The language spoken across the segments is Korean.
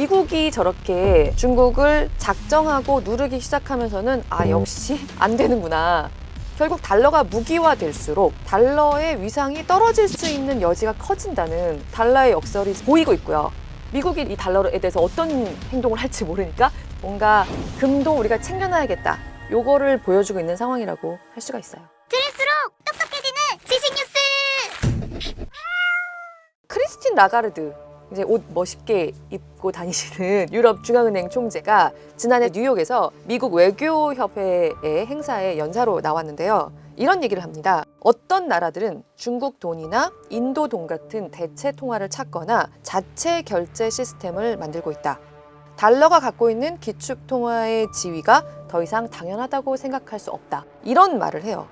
미국이 저렇게 중국을 작정하고 누르기 시작하면서는 역시 안 되는구나. 결국 달러가 무기화될수록 달러의 위상이 떨어질 수 있는 여지가 커진다는 달러의 역설이 보이고 있고요. 미국이 이 달러에 대해서 어떤 행동을 할지 모르니까 뭔가 금도 우리가 챙겨놔야겠다. 요거를 보여주고 있는 상황이라고 할 수가 있어요. 들을수록 똑똑해지는 지식 뉴스! 크리스틴 라가르드, 이제 옷 멋있게 입고 다니시는 유럽 중앙은행 총재가 지난해 뉴욕에서 미국 외교협회의 행사에 연사로 나왔는데요. 이런 얘기를 합니다. 어떤 나라들은 중국 돈이나 인도 돈 같은 대체 통화를 찾거나 자체 결제 시스템을 만들고 있다. 달러가 갖고 있는 기축 통화의 지위가 더 이상 당연하다고 생각할 수 없다. 이런 말을 해요.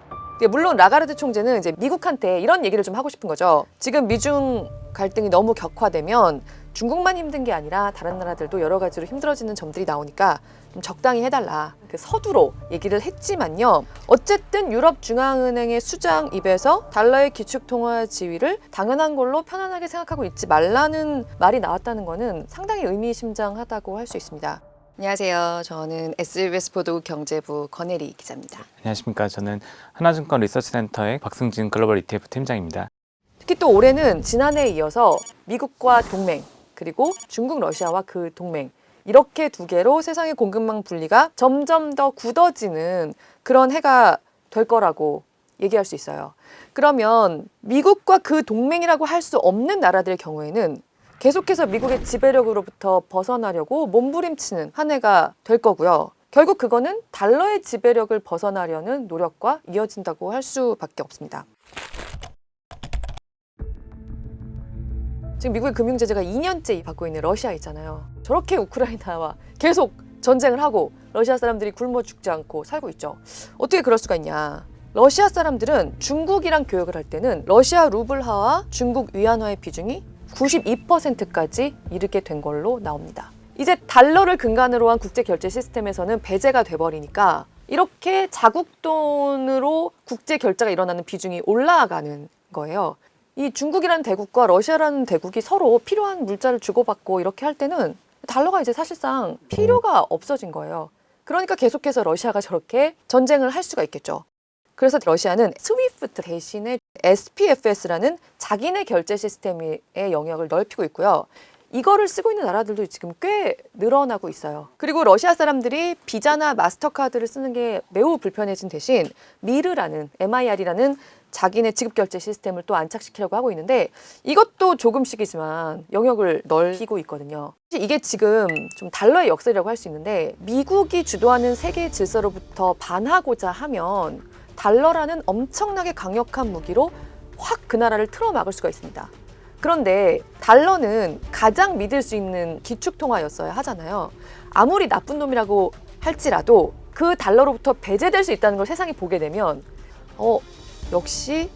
물론 라가르드 총재는 이제 미국한테 이런 얘기를 좀 하고 싶은 거죠. 지금 미중 갈등이 너무 격화되면 중국만 힘든 게 아니라 다른 나라들도 여러 가지로 힘들어지는 점들이 나오니까 좀 적당히 해달라. 서두로 얘기를 했지만요. 어쨌든 유럽 중앙은행의 수장 입에서 달러의 기축통화 지위를 당연한 걸로 편안하게 생각하고 있지 말라는 말이 나왔다는 거는 상당히 의미심장하다고 할 수 있습니다. 안녕하세요. 저는 SBS 보도 경제부 권혜리 기자입니다. 안녕하십니까. 저는 하나증권 리서치센터의 박승진 글로벌 ETF 팀장입니다. 특히 또 올해는 지난해에 이어서 미국과 동맹, 그리고 중국, 러시아와 그 동맹, 이렇게 두 개로 세상의 공급망 분리가 점점 더 굳어지는 그런 해가 될 거라고 얘기할 수 있어요. 그러면 미국과 그 동맹이라고 할 수 없는 나라들의 경우에는 계속해서 미국의 지배력으로부터 벗어나려고 몸부림치는 한 해가 될 거고요. 결국 그거는 달러의 지배력을 벗어나려는 노력과 이어진다고 할 수밖에 없습니다. 지금 미국의 금융제재가 2년째 받고 있는 러시아 있잖아요. 저렇게 우크라이나와 계속 전쟁을 하고 러시아 사람들이 굶어 죽지 않고 살고 있죠. 어떻게 그럴 수가 있냐. 러시아 사람들은 중국이랑 교역을 할 때는 러시아 루블화와 중국 위안화의 비중이 92%까지 이르게 된 걸로 나옵니다. 이제 달러를 근간으로 한 국제 결제 시스템에서는 배제가 돼버리니까 이렇게 자국 돈으로 국제 결제가 일어나는 비중이 올라가는 거예요. 이 중국이라는 대국과 러시아라는 대국이 서로 필요한 물자를 주고받고 이렇게 할 때는 달러가 이제 사실상 필요가 없어진 거예요. 그러니까 계속해서 러시아가 저렇게 전쟁을 할 수가 있겠죠. 그래서 러시아는 스위프트 대신에 SPFS라는 자기네 결제 시스템의 영역을 넓히고 있고요. 이거를 쓰고 있는 나라들도 지금 꽤 늘어나고 있어요. 그리고 러시아 사람들이 비자나 마스터카드를 쓰는 게 매우 불편해진 대신 미르라는 MIR이라는 자기네 지급결제 시스템을 또 안착시키려고 하고 있는데 이것도 조금씩이지만 영역을 넓히고 있거든요. 이게 지금 좀 달러의 역설이라고 할 수 있는데 미국이 주도하는 세계 질서로부터 반하고자 하면 달러라는 엄청나게 강력한 무기로 확 그 나라를 틀어막을 수가 있습니다. 그런데 달러는 가장 믿을 수 있는 기축통화였어야 하잖아요. 아무리 나쁜 놈이라고 할지라도 그 달러로부터 배제될 수 있다는 걸 세상이 보게 되면 역시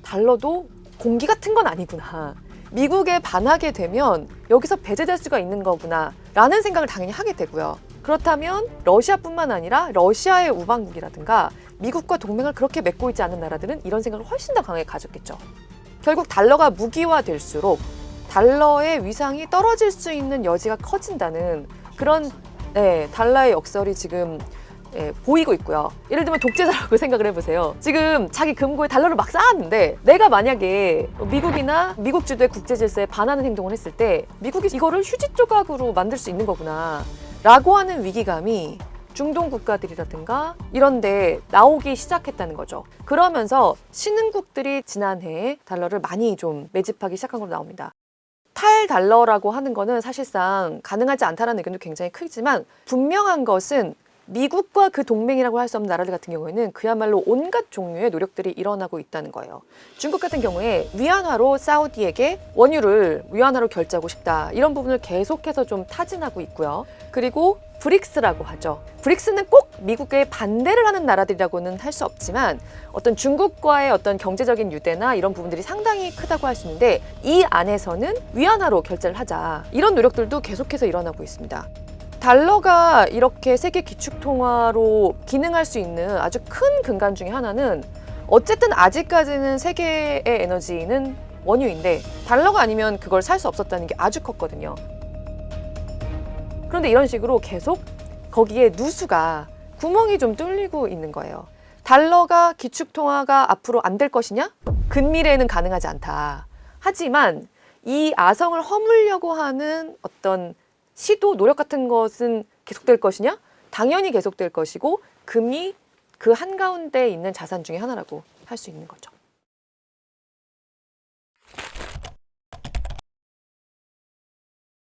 달러도 공기 같은 건 아니구나. 미국에 반하게 되면 여기서 배제될 수가 있는 거구나 라는 생각을 당연히 하게 되고요. 그렇다면 러시아뿐만 아니라 러시아의 우방국이라든가 미국과 동맹을 그렇게 맺고 있지 않은 나라들은 이런 생각을 훨씬 더 강하게 가졌겠죠. 결국 달러가 무기화될수록 달러의 위상이 떨어질 수 있는 여지가 커진다는 그런 달러의 역설이 지금 보이고 있고요. 예를 들면 독재자라고 생각을 해보세요. 지금 자기 금고에 달러를 막 쌓았는데 내가 만약에 미국이나 미국 주도의 국제 질서에 반하는 행동을 했을 때 미국이 이거를 휴지 조각으로 만들 수 있는 거구나 라고 하는 위기감이 중동 국가들이라든가 이런 데 나오기 시작했다는 거죠. 그러면서 신흥국들이 지난해에 달러를 많이 좀 매집하기 시작한 걸로 나옵니다. 탈달러라고 하는 거는 사실상 가능하지 않다는 의견도 굉장히 크지만 분명한 것은 미국과 그 동맹이라고 할 수 없는 나라들 같은 경우에는 그야말로 온갖 종류의 노력들이 일어나고 있다는 거예요. 중국 같은 경우에 위안화로 사우디에게 원유를 위안화로 결제하고 싶다. 이런 부분을 계속해서 좀 타진하고 있고요. 그리고 브릭스라고 하죠. 브릭스는 꼭 미국에 반대를 하는 나라들이라고는 할 수 없지만 어떤 중국과의 어떤 경제적인 유대나 이런 부분들이 상당히 크다고 할 수 있는데 이 안에서는 위안화로 결제를 하자. 이런 노력들도 계속해서 일어나고 있습니다. 달러가 이렇게 세계 기축통화로 기능할 수 있는 아주 큰 근간 중에 하나는 어쨌든 아직까지는 세계의 에너지는 원유인데 달러가 아니면 그걸 살 수 없었다는 게 아주 컸거든요. 그런데 이런 식으로 계속 거기에 누수가 구멍이 좀 뚫리고 있는 거예요. 달러가 기축통화가 앞으로 안 될 것이냐? 근미래에는 가능하지 않다. 하지만 이 아성을 허물려고 하는 어떤 시도, 노력 같은 것은 계속될 것이냐? 당연히 계속될 것이고 금이 그 한가운데 있는 자산 중에 하나라고 할 수 있는 거죠.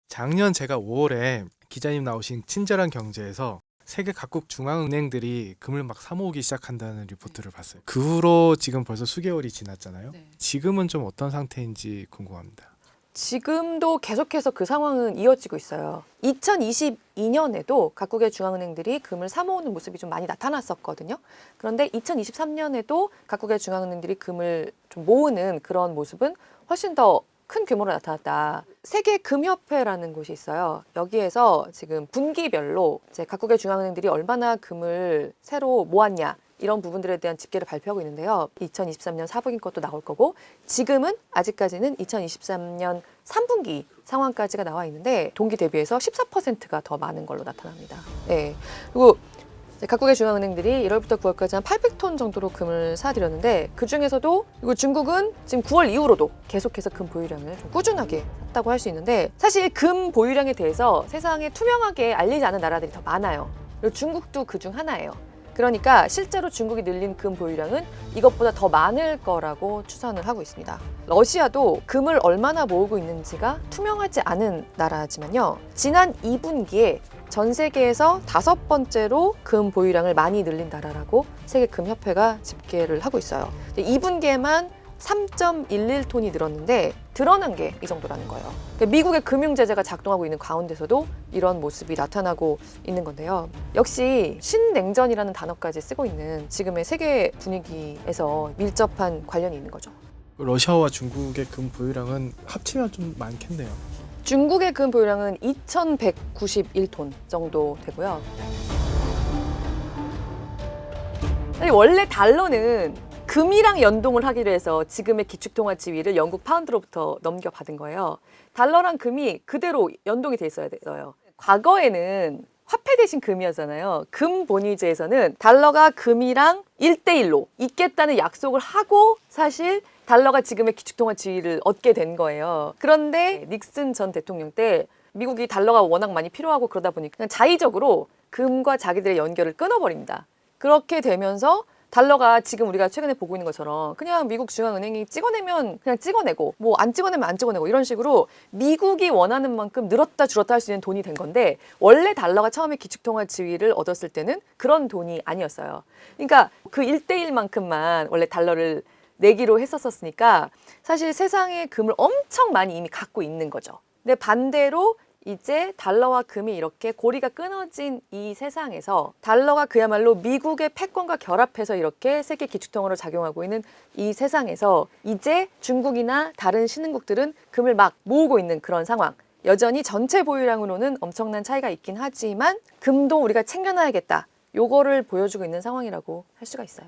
작년 제가 5월에 기자님 나오신 친절한 경제에서 세계 각국 중앙은행들이 금을 막 사모으기 시작한다는 리포트를 봤어요. 그 후로 지금 벌써 수개월이 지났잖아요. 지금은 좀 어떤 상태인지 궁금합니다. 지금도 계속해서 그 상황은 이어지고 있어요. 2022년에도 각국의 중앙은행들이 금을 사모으는 모습이 좀 많이 나타났었거든요. 그런데 2023년에도 각국의 중앙은행들이 금을 좀 모으는 그런 모습은 훨씬 더 큰 규모로 나타났다. 세계금협회라는 곳이 있어요. 여기에서 지금 분기별로 이제 각국의 중앙은행들이 얼마나 금을 새로 모았냐 이런 부분들에 대한 집계를 발표하고 있는데요. 2023년 4분기 것도 나올 거고 지금은 아직까지는 2023년 3분기 상황까지가 나와 있는데 동기 대비해서 14%가 더 많은 걸로 나타납니다. 네. 그리고 각국의 중앙은행들이 1월부터 9월까지 한 800톤 정도로 금을 사들였는데 그중에서도 그리고 중국은 지금 9월 이후로도 계속해서 금 보유량을 좀 꾸준하게 샀다고 할 수 있는데 사실 금 보유량에 대해서 세상에 투명하게 알리지 않은 나라들이 더 많아요. 그리고 중국도 그중 하나예요. 그러니까 실제로 중국이 늘린 금 보유량은 이것보다 더 많을 거라고 추산을 하고 있습니다. 러시아도 금을 얼마나 모으고 있는지가 투명하지 않은 나라지만요. 지난 2분기에 전 세계에서 5번째로 금 보유량을 많이 늘린 나라라고 세계금협회가 집계를 하고 있어요. 2분기에만 3.11톤이 늘었는데 드러난 게 이 정도라는 거예요. 그러니까 미국의 금융제재가 작동하고 있는 가운데서도 이런 모습이 나타나고 있는 건데요. 역시 신냉전이라는 단어까지 쓰고 있는 지금의 세계 분위기에서 밀접한 관련이 있는 거죠. 러시아와 중국의 금 보유량은 합치면 좀 많겠네요. 중국의 금 보유량은 2,191톤 정도 되고요. 아니, 원래 달러는 금이랑 연동을 하기로 해서 지금의 기축통화 지위를 영국 파운드로부터 넘겨받은 거예요. 달러랑 금이 그대로 연동이 돼 있어야 돼요. 과거에는 화폐 대신 금이었잖아요. 금 본위제에서는 달러가 금이랑 1대1로 있겠다는 약속을 하고 사실 달러가 지금의 기축통화 지위를 얻게 된 거예요. 그런데 닉슨 전 대통령 때 미국이 달러가 워낙 많이 필요하고 그러다 보니까 그냥 자의적으로 금과 자기들의 연결을 끊어버립니다. 그렇게 되면서 달러가 지금 우리가 최근에 보고 있는 것처럼 그냥 미국 중앙은행이 찍어내면 그냥 찍어내고 뭐 안 찍어내면 안 찍어내고 이런 식으로 미국이 원하는 만큼 늘었다 줄었다 할 수 있는 돈이 된 건데 원래 달러가 처음에 기축통화 지위를 얻었을 때는 그런 돈이 아니었어요. 그러니까 그 1대1만큼만 원래 달러를 내기로 했었으니까 사실 세상에 금을 엄청 많이 이미 갖고 있는 거죠. 근데 반대로 이제 달러와 금이 이렇게 고리가 끊어진 이 세상에서 달러가 그야말로 미국의 패권과 결합해서 이렇게 세계 기축통화로 작용하고 있는 이 세상에서 이제 중국이나 다른 신흥국들은 금을 막 모으고 있는 그런 상황. 여전히 전체 보유량으로는 엄청난 차이가 있긴 하지만 금도 우리가 챙겨놔야겠다. 요거를 보여주고 있는 상황이라고 할 수가 있어요.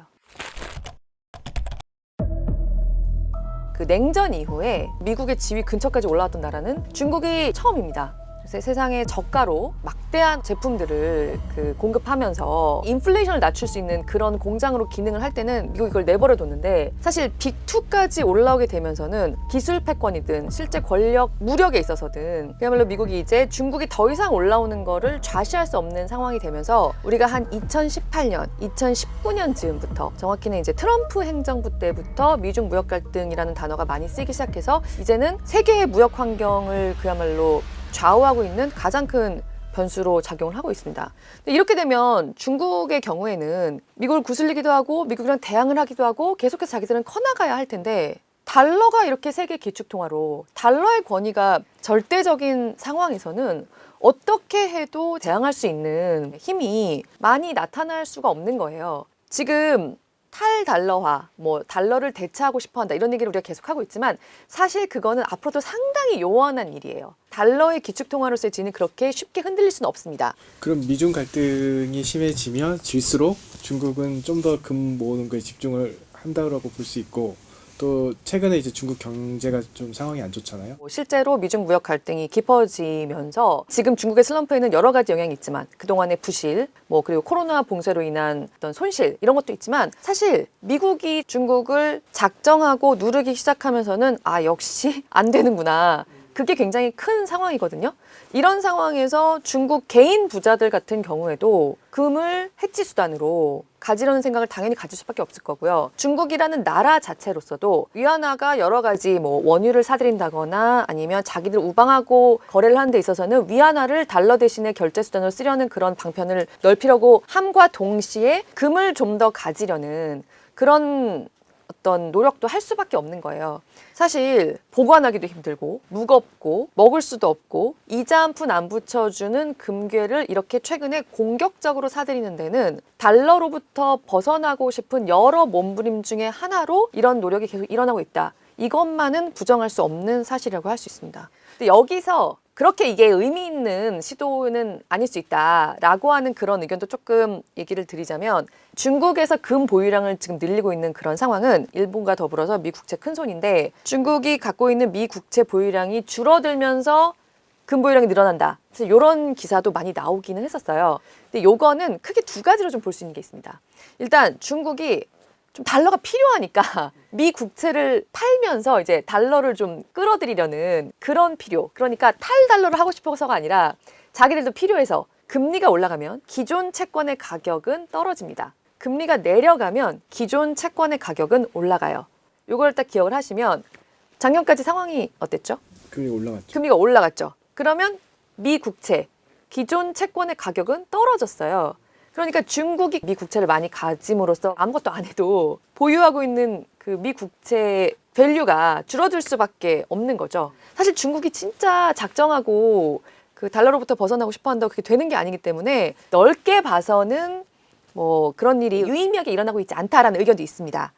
그 냉전 이후에 미국의 지위 근처까지 올라왔던 나라는 중국이 처음입니다. 세상에 저가로 막대한 제품들을 공급하면서 인플레이션을 낮출 수 있는 그런 공장으로 기능을 할 때는 미국이 그걸 내버려 뒀는데 사실 빅2까지 올라오게 되면서는 기술 패권이든 실제 권력, 무력에 있어서든 그야말로 미국이 이제 중국이 더 이상 올라오는 거를 좌시할 수 없는 상황이 되면서 우리가 한 2018년, 2019년 즈음부터 정확히는 이제 트럼프 행정부 때부터 미중 무역 갈등이라는 단어가 많이 쓰이기 시작해서 이제는 세계의 무역 환경을 그야말로 좌우하고 있는 가장 큰 변수로 작용을 하고 있습니다. 이렇게 되면 중국의 경우에는 미국을 구슬리기도 하고 미국이랑 대항을 하기도 하고 계속해서 자기들은 커나가야 할 텐데 달러가 이렇게 세계 기축통화로 달러의 권위가 절대적인 상황에서는 어떻게 해도 대항할 수 있는 힘이 많이 나타날 수가 없는 거예요. 지금 탈달러화, 뭐 달러를 대체하고 싶어한다 이런 얘기를 우리가 계속하고 있지만 사실 그거는 앞으로도 상당히 요원한 일이에요. 달러의 기축통화로서의 지위는 그렇게 쉽게 흔들릴 수는 없습니다. 그럼 미중 갈등이 심해지면 질수록 중국은 좀 더 금 모으는 거에 집중을 한다고 볼 수 있고 또 최근에 이제 중국 경제가 좀 상황이 안 좋잖아요. 실제로 미중 무역 갈등이 깊어지면서 지금 중국의 슬럼프에는 여러 가지 영향이 있지만 그동안의 부실, 그리고 코로나 봉쇄로 인한 어떤 손실 이런 것도 있지만 사실 미국이 중국을 작정하고 누르기 시작하면서는 역시 안 되는구나. 그게 굉장히 큰 상황이거든요. 이런 상황에서 중국 개인 부자들 같은 경우에도 금을 해치 수단으로 가지려는 생각을 당연히 가질 수밖에 없을 거고요. 중국이라는 나라 자체로서도 위안화가 여러 가지 원유를 사들인다거나 아니면 자기들 우방하고 거래를 하는 데 있어서는 위안화를 달러 대신에 결제 수단으로 쓰려는 그런 방편을 넓히려고 함과 동시에 금을 좀 더 가지려는 그런 어떤 노력도 할 수밖에 없는 거예요. 사실 보관하기도 힘들고 무겁고 먹을 수도 없고 이자 한 푼 안 붙여주는 금괴를 이렇게 최근에 공격적으로 사들이는 데는 달러로부터 벗어나고 싶은 여러 몸부림 중에 하나로 이런 노력이 계속 일어나고 있다. 이것만은 부정할 수 없는 사실이라고 할 수 있습니다. 근데 여기서 그렇게 이게 의미 있는 시도는 아닐 수 있다라고 하는 그런 의견도 조금 얘기를 드리자면 중국에서 금 보유량을 지금 늘리고 있는 그런 상황은 일본과 더불어서 미 국채 큰손인데 중국이 갖고 있는 미 국채 보유량이 줄어들면서 금 보유량이 늘어난다. 그래서 이런 기사도 많이 나오기는 했었어요. 근데 요거는 크게 두 가지로 좀 볼 수 있는 게 있습니다. 일단 중국이 좀 달러가 필요하니까 미 국채를 팔면서 이제 달러를 좀 끌어들이려는 그런 필요. 그러니까 탈달러를 하고 싶어서가 아니라 자기들도 필요해서 금리가 올라가면 기존 채권의 가격은 떨어집니다. 금리가 내려가면 기존 채권의 가격은 올라가요. 요걸 딱 기억을 하시면 작년까지 상황이 어땠죠? 금리가 올라갔죠. 금리가 올라갔죠. 그러면 미 국채, 기존 채권의 가격은 떨어졌어요. 그러니까 중국이 미 국채를 많이 가짐으로써 아무것도 안 해도 보유하고 있는 그 미 국채 밸류가 줄어들 수밖에 없는 거죠. 사실 중국이 진짜 작정하고 그 달러로부터 벗어나고 싶어 한다고 그게 되는 게 아니기 때문에 넓게 봐서는 그런 일이 유의미하게 일어나고 있지 않다라는 의견도 있습니다.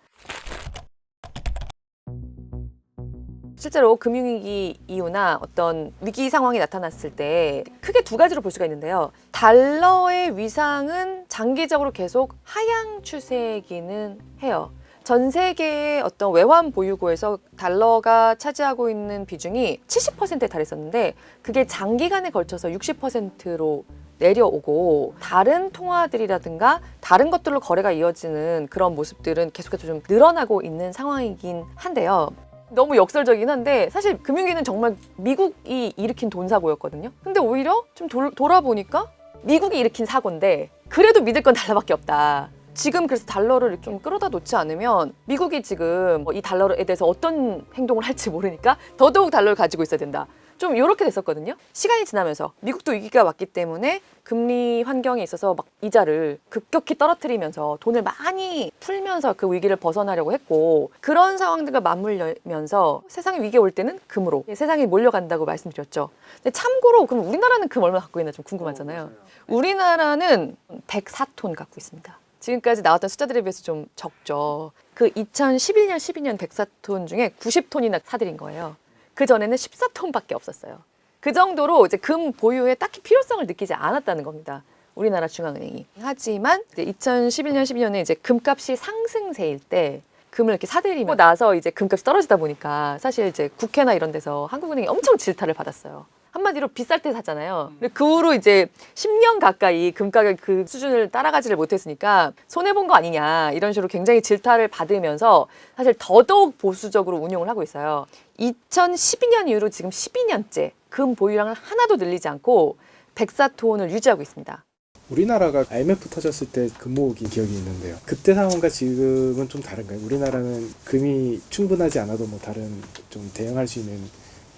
실제로 금융위기 이후나 어떤 위기 상황이 나타났을 때 크게 두 가지로 볼 수가 있는데요. 달러의 위상은 장기적으로 계속 하향 추세이기는 해요. 전 세계의 어떤 외환 보유고에서 달러가 차지하고 있는 비중이 70%에 달했었는데 그게 장기간에 걸쳐서 60%로 내려오고 다른 통화들이라든가 다른 것들로 거래가 이어지는 그런 모습들은 계속해서 좀 늘어나고 있는 상황이긴 한데요. 너무 역설적이긴 한데 사실 금융위기는 정말 미국이 일으킨 돈 사고였거든요. 근데 오히려 좀 돌아보니까 미국이 일으킨 사고인데 그래도 믿을 건 달러밖에 없다. 지금 그래서 달러를 좀 끌어다 놓지 않으면 미국이 지금 이 달러에 대해서 어떤 행동을 할지 모르니까 더더욱 달러를 가지고 있어야 된다. 좀 이렇게 됐었거든요. 시간이 지나면서 미국도 위기가 왔기 때문에 금리 환경에 있어서 막 이자를 급격히 떨어뜨리면서 돈을 많이 풀면서 그 위기를 벗어나려고 했고 그런 상황들과 맞물리면서 세상에 위기가 올 때는 금으로 세상이 몰려간다고 말씀드렸죠. 근데 참고로 그럼 우리나라는 금 얼마 갖고 있나 좀 궁금하잖아요. 우리나라는 104톤 갖고 있습니다. 지금까지 나왔던 숫자들에 비해서 좀 적죠. 그 2011년, 12년 104톤 중에 90톤이나 사들인 거예요. 그 전에는 14톤밖에 없었어요. 그 정도로 이제 금 보유에 딱히 필요성을 느끼지 않았다는 겁니다. 우리나라 중앙은행이. 하지만 이제 2011년, 12년에 이제 금값이 상승세일 때 금을 이렇게 사들이고 나서 이제 금값이 떨어지다 보니까 사실 이제 국회나 이런 데서 한국은행이 엄청 질타를 받았어요. 한마디로 비쌀 때 샀잖아요. 근데 그 후로 이제 10년 가까이 금가격 그 수준을 따라가지를 못했으니까 손해본 거 아니냐 이런 식으로 굉장히 질타를 받으면서 사실 더더욱 보수적으로 운용을 하고 있어요. 2012년 이후로 지금 12년째 금 보유량을 하나도 늘리지 않고 104톤을 유지하고 있습니다. 우리나라가 IMF 터졌을 때 금 모으기 기억이 있는데요. 그때 상황과 지금은 좀 다른가요? 우리나라는 금이 충분하지 않아도 다른 좀 대응할 수 있는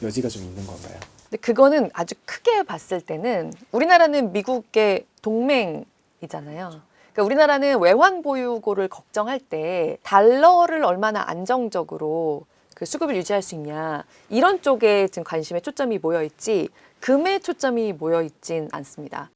여지가 좀 있는 건가요? 근데 그거는 아주 크게 봤을 때는 우리나라는 미국의 동맹이잖아요. 그러니까 우리나라는 외환 보유고를 걱정할 때 달러를 얼마나 안정적으로 그 수급을 유지할 수 있냐 이런 쪽에 지금 관심의 초점이 모여 있지 금에 초점이 모여 있진 않습니다.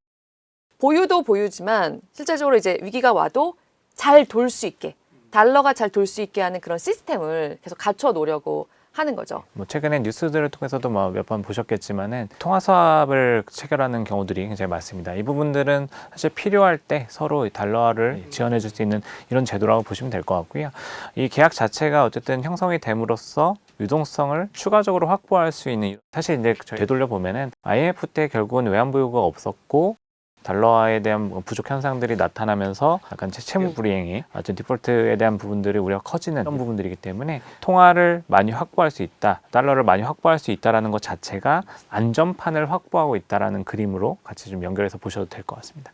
보유도 보유지만 실제적으로 이제 위기가 와도 잘 돌 수 있게 달러가 잘 돌 수 있게 하는 그런 시스템을 계속 갖춰 놓으려고 하는 거죠. 뭐 최근에 뉴스들을 통해서도 뭐 몇 번 보셨겠지만은 통화 수합을 체결하는 경우들이 굉장히 많습니다. 이 부분들은 사실 필요할 때 서로 달러화를 지원해 줄 수 있는 이런 제도라고 보시면 될 것 같고요. 이 계약 자체가 어쨌든 형성이 됨으로써 유동성을 추가적으로 확보할 수 있는, 사실 이제 되돌려 보면은 IMF 때 결국은 외환 보유고가 없었고 달러화에 대한 부족 현상들이 나타나면서 약간 채무 불이행이 어떤 디폴트에 대한 부분들이 우리가 커지는 그런 부분들이기 때문에 통화를 많이 확보할 수 있다, 달러를 많이 확보할 수 있다라는 것 자체가 안전판을 확보하고 있다라는 그림으로 같이 좀 연결해서 보셔도 될 것 같습니다.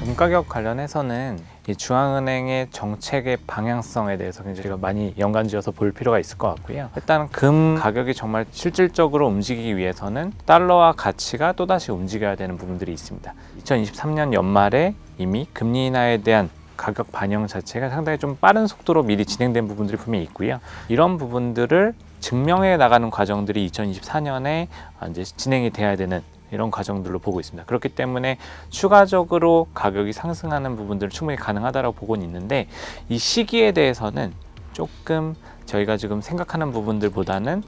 금 가격 관련해서는 이 중앙은행의 정책의 방향성에 대해서 굉장히 많이 연관지어서 볼 필요가 있을 것 같고요. 일단 금 가격이 정말 실질적으로 움직이기 위해서는 달러와 가치가 또다시 움직여야 되는 부분들이 있습니다. 2023년 연말에 이미 금리 인하에 대한 가격 반영 자체가 상당히 좀 빠른 속도로 미리 진행된 부분들이 분명히 있고요. 이런 부분들을 증명해 나가는 과정들이 2024년에 이제 진행이 돼야 되는 이런 과정들로 보고 있습니다. 그렇기 때문에 추가적으로 가격이 상승하는 부분들은 충분히 가능하다고 보고는 있는데, 이 시기에 대해서는 조금 저희가 지금 생각하는 부분들보다는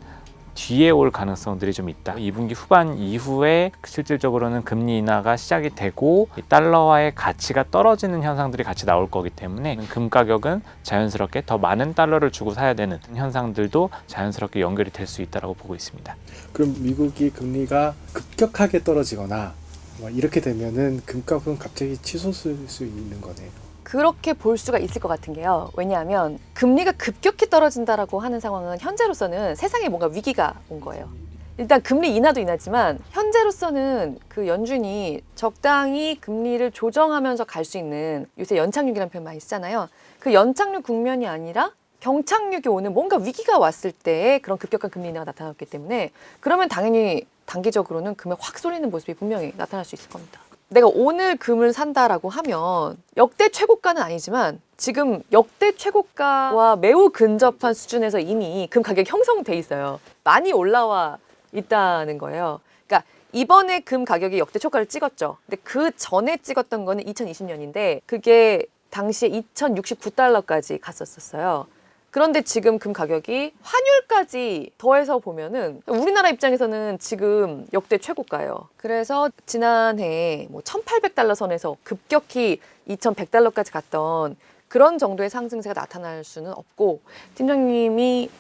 뒤에 올 가능성들이 좀 있다. 2분기 후반 이후에 실질적으로는 금리 인하가 시작이 되고 이 달러화의 가치가 떨어지는 현상들이 같이 나올 거기 때문에 금 가격은 자연스럽게 더 많은 달러를 주고 사야 되는 현상들도 자연스럽게 연결이 될 수 있다고 보고 있습니다. 그럼 미국이 금리가 급격하게 떨어지거나 뭐 이렇게 되면은 금값은 갑자기 치솟을 수 있는 거네요. 그렇게 볼 수가 있을 것 같은 게요. 왜냐하면 금리가 급격히 떨어진다라고 하는 상황은 현재로서는 세상에 뭔가 위기가 온 거예요. 일단 금리 인하도 인하지만 현재로서는 그 연준이 적당히 금리를 조정하면서 갈 수 있는, 요새 연착륙이라는 표현 많이 쓰잖아요. 그 연착륙 국면이 아니라 경착륙이 오는 뭔가 위기가 왔을 때 그런 급격한 금리 인하가 나타났기 때문에, 그러면 당연히 단기적으로는 금에 확 쏠리는 모습이 분명히 나타날 수 있을 겁니다. 내가 오늘 금을 산다라고 하면 역대 최고가는 아니지만 지금 역대 최고가와 매우 근접한 수준에서 이미 금 가격이 형성돼 있어요. 많이 올라와 있다는 거예요. 그러니까 이번에 금 가격이 역대 최고가를 찍었죠. 근데 그 전에 찍었던 거는 2020년인데 그게 당시에 2,069달러까지 갔었어요. 그런데 지금 금 가격이 환율까지 더해서 보면은 우리나라 입장에서는 지금 역대 최고가예요. 그래서 지난해 뭐 1,800달러 선에서 급격히 2,100달러까지 갔던 그런 정도의 상승세가 나타날 수는 없고, 팀장님이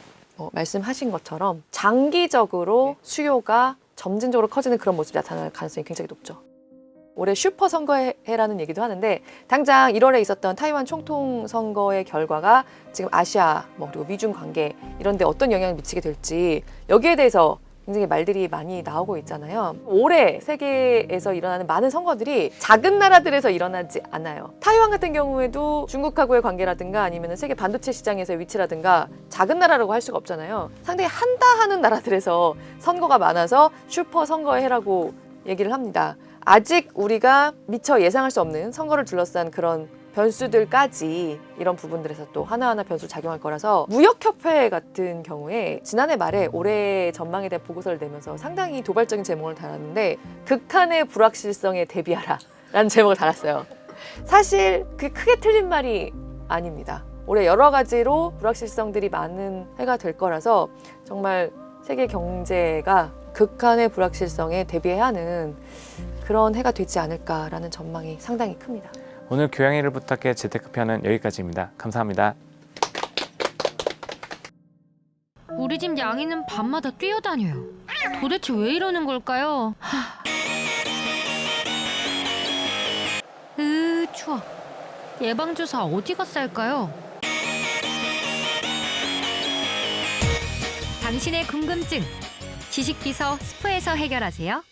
말씀하신 것처럼 장기적으로 수요가 점진적으로 커지는 그런 모습이 나타날 가능성이 굉장히 높죠. 올해 슈퍼 선거해라는 얘기도 하는데, 당장 1월에 있었던 타이완 총통 선거의 결과가 지금 아시아 그리고 미중 관계 이런 데 어떤 영향을 미치게 될지, 여기에 대해서 굉장히 말들이 많이 나오고 있잖아요. 올해 세계에서 일어나는 많은 선거들이 작은 나라들에서 일어나지 않아요. 타이완 같은 경우에도 중국하고의 관계라든가 아니면 세계 반도체 시장에서의 위치라든가 작은 나라라고 할 수가 없잖아요. 상당히 한다 하는 나라들에서 선거가 많아서 슈퍼 선거해라고 얘기를 합니다. 아직 우리가 미처 예상할 수 없는 선거를 둘러싼 그런 변수들까지 이런 부분들에서 또 하나하나 변수를 작용할 거라서, 무역협회 같은 경우에 지난해 말에 올해 전망에 대한 보고서를 내면서 상당히 도발적인 제목을 달았는데, 극한의 불확실성에 대비하라 라는 제목을 달았어요. 사실 그게 크게 틀린 말이 아닙니다. 올해 여러 가지로 불확실성들이 많은 해가 될 거라서 정말 세계 경제가 극한의 불확실성에 대비해야 하는 그런 해가 되지 않을까라는 전망이 상당히 큽니다. 오늘 교양일을 부탁해 재테크편은 여기까지입니다. 감사합니다. 우리 집 양이는 밤마다 뛰어다녀요. 도대체 왜 이러는 걸까요? 추워. 예방주사 어디 갔어 할까요? 당신의 궁금증, 지식비서 스프에서 해결하세요.